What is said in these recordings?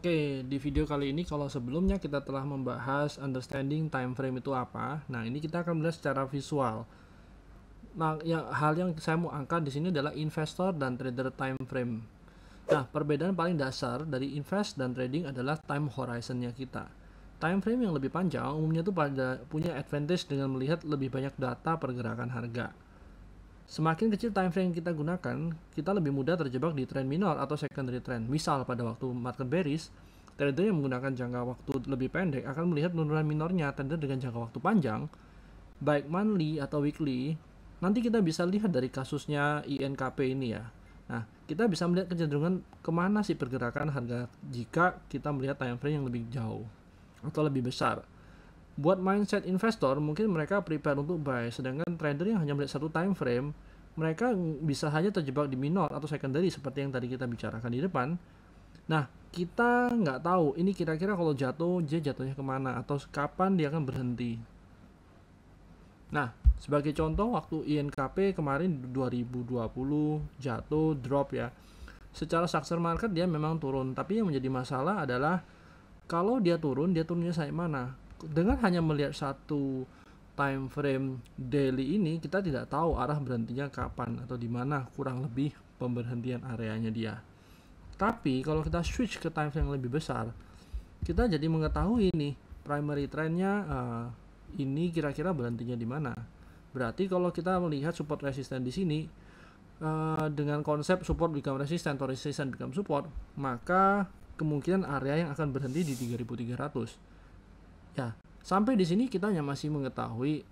Oke, di video kali ini kalau sebelumnya kita telah membahas understanding time frame itu apa. Nah, ini kita akan melihat secara visual. Nah, hal yang saya mau angkat di sini adalah investor dan trader time frame. Nah, perbedaan paling dasar dari invest dan trading adalah time horizonnya kita. Time frame yang lebih panjang umumnya itu punya advantage dengan melihat lebih banyak data pergerakan harga. Semakin kecil time frame yang kita gunakan, kita lebih mudah terjebak di trend minor atau secondary trend. Misal pada waktu market bearish, trader yang menggunakan jangka waktu lebih pendek akan melihat penurunan minornya. Trader dengan jangka waktu panjang, baik monthly atau weekly, nanti kita bisa lihat dari kasusnya INKP ini ya. Nah, kita bisa melihat kecenderungan kemana sih pergerakan harga jika kita melihat time frame yang lebih jauh atau lebih besar. Buat mindset investor, mungkin mereka prepare untuk buy, sedangkan trader yang hanya melihat satu time frame, mereka bisa hanya terjebak di minor atau secondary seperti yang tadi kita bicarakan di depan. Nah, kita nggak tahu ini kira-kira kalau jatuh, dia jatuhnya kemana atau kapan dia akan berhenti. Nah, sebagai contoh waktu INKP kemarin 2020 jatuh, drop ya. Secara structure market dia memang turun, tapi yang menjadi masalah adalah kalau dia turun, dia turunnya sampai mana? Dengan hanya melihat satu time frame daily ini, kita tidak tahu arah berhentinya kapan atau di mana kurang lebih pemberhentian areanya dia. Tapi kalau kita switch ke time frame yang lebih besar, kita jadi mengetahui nih primary trendnya ini kira-kira berhentinya di mana. Berarti kalau kita melihat support resisten di sini dengan konsep support become resistance atau resistance become support, maka kemungkinan area yang akan berhenti di 3300. Ya, sampai di sini kita hanya masih mengetahui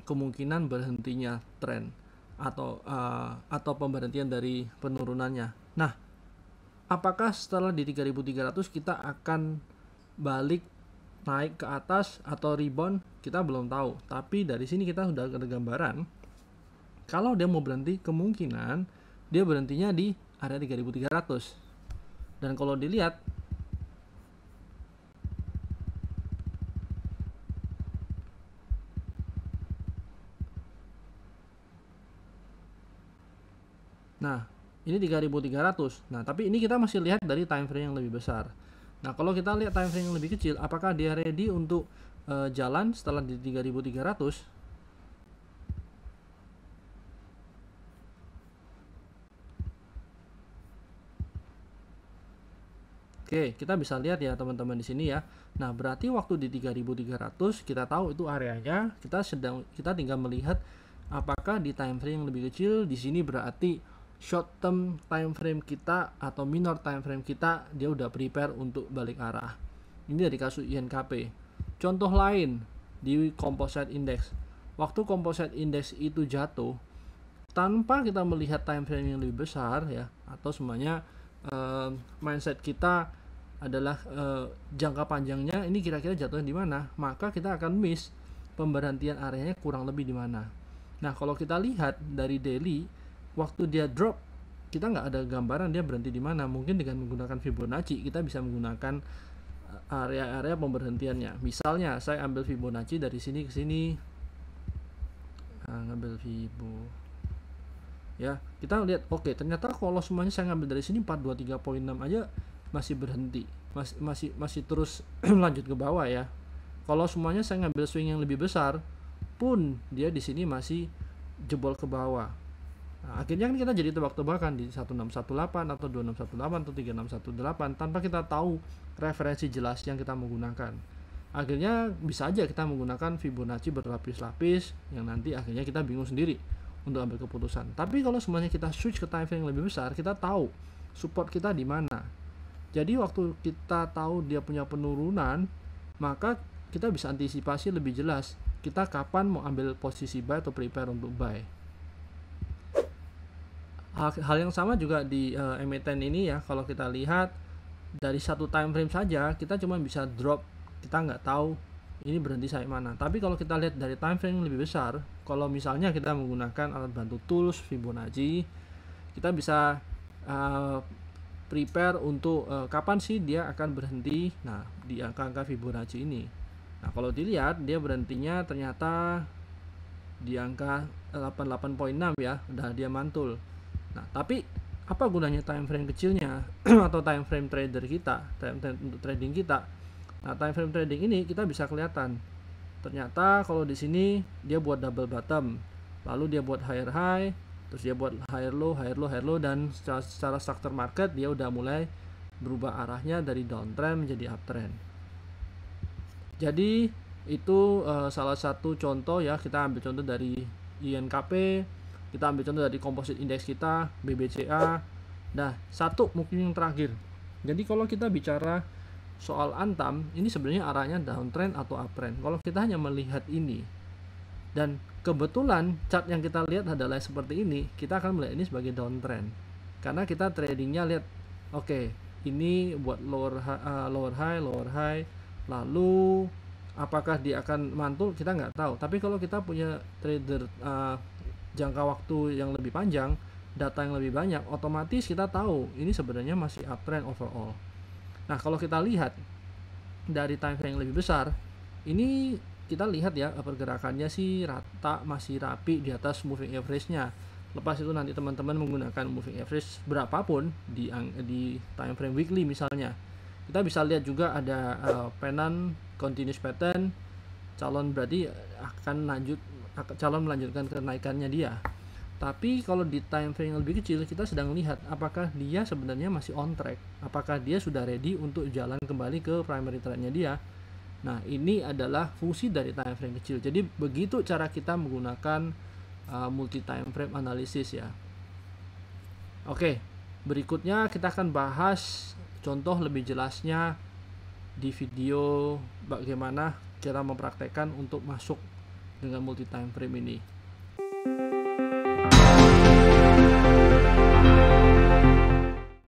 kemungkinan berhentinya tren atau pemberhentian dari penurunannya. Nah, apakah setelah di 3300 kita akan balik naik ke atas atau rebound? Kita belum tahu. Tapi dari sini kita sudah ada gambaran. Kalau dia mau berhenti, kemungkinan dia berhentinya di area 3300. Dan kalau dilihat nah, ini 3300. Nah, tapi ini kita masih lihat dari time frame yang lebih besar. Nah, kalau kita lihat time frame yang lebih kecil, apakah dia ready untuk jalan setelah di 3300? Oke, kita bisa lihat ya teman-teman di sini ya. Nah, berarti waktu di 3300 kita tahu itu areanya, kita tinggal melihat apakah di time frame yang lebih kecil. Di sini berarti short term time frame kita atau minor time frame kita dia udah prepare untuk balik arah. Ini dari kasus INKP. Contoh lain di composite index. Waktu composite index itu jatuh tanpa kita melihat time frame yang lebih besar ya, atau semuanya mindset kita adalah jangka panjangnya ini kira-kira jatuhnya di mana, maka kita akan miss pemberhentian areanya kurang lebih di mana. Nah, kalau kita lihat dari daily, waktu dia drop kita nggak ada gambaran dia berhenti di mana. Mungkin dengan menggunakan Fibonacci kita bisa menggunakan area-area pemberhentiannya. Misalnya saya ambil Fibonacci dari sini ke sini, ngambil Fibo ya, kita lihat oke, ternyata kalau semuanya saya ngambil dari sini 423.6 aja masih berhenti, masih terus lanjut ke bawah ya. Kalau semuanya saya ngambil swing yang lebih besar pun dia di sini masih jebol ke bawah. Nah, akhirnya kan kita jadi tebak-tebakan di 1618 atau 2618 atau 3618 tanpa kita tahu referensi jelas yang kita menggunakan. Akhirnya bisa aja kita menggunakan Fibonacci berlapis-lapis yang nanti akhirnya kita bingung sendiri untuk ambil keputusan. Tapi kalau semuanya kita switch ke time frame yang lebih besar, kita tahu support kita di mana. Jadi waktu kita tahu dia punya penurunan, maka kita bisa antisipasi lebih jelas kita kapan mau ambil posisi buy atau prepare untuk buy. Hal yang sama juga di MA10 ini ya. Kalau kita lihat dari satu time frame saja kita cuma bisa drop, kita nggak tahu ini berhenti sampai mana. Tapi kalau kita lihat dari time frame yang lebih besar, kalau misalnya kita menggunakan alat bantu tools Fibonacci, kita bisa prepare untuk kapan sih dia akan berhenti. Nah, di angka-angka Fibonacci ini. Nah, kalau dilihat dia berhentinya ternyata di angka 88.6 ya, udah dia mantul. Nah, tapi apa gunanya time frame kecilnya atau time frame trader kita, time frame untuk trading kita. Nah, time frame trading ini kita bisa kelihatan. Ternyata kalau di sini dia buat double bottom, lalu dia buat higher high, terus dia buat higher low, higher low, higher low, dan secara structure market dia udah mulai berubah arahnya dari downtrend menjadi uptrend. Jadi itu salah satu contoh ya, kita ambil contoh dari INKP, kita ambil contoh dari composite index kita, BBCA. Nah, satu mungkin yang terakhir. Jadi kalau kita bicara soal Antam, ini sebenarnya arahnya downtrend atau uptrend. Kalau kita hanya melihat ini, dan kebetulan chart yang kita lihat adalah seperti ini, kita akan melihat ini sebagai downtrend. Karena kita tradingnya lihat, oke, ini buat lower high, lalu apakah dia akan mantul, kita nggak tahu. Tapi kalau kita punya trader jangka waktu yang lebih panjang, data yang lebih banyak, otomatis kita tahu ini sebenarnya masih uptrend overall. Nah, kalau kita lihat dari time frame yang lebih besar, ini kita lihat ya, pergerakannya sih rata, masih rapi di atas moving average-nya. Lepas itu nanti teman-teman menggunakan moving average berapapun di time frame weekly misalnya. Kita bisa lihat juga ada pennant continuous pattern, calon berarti calon melanjutkan kenaikannya dia. Tapi kalau di time frame yang lebih kecil, kita sedang lihat apakah dia sebenarnya masih on track, apakah dia sudah ready untuk jalan kembali ke primary trendnya dia. Nah, ini adalah fungsi dari time frame kecil. Jadi begitu cara kita menggunakan multi time frame analysis ya. Oke, berikutnya kita akan bahas contoh lebih jelasnya di video bagaimana cara mempraktekkan untuk masuk dengan multi time frame ini.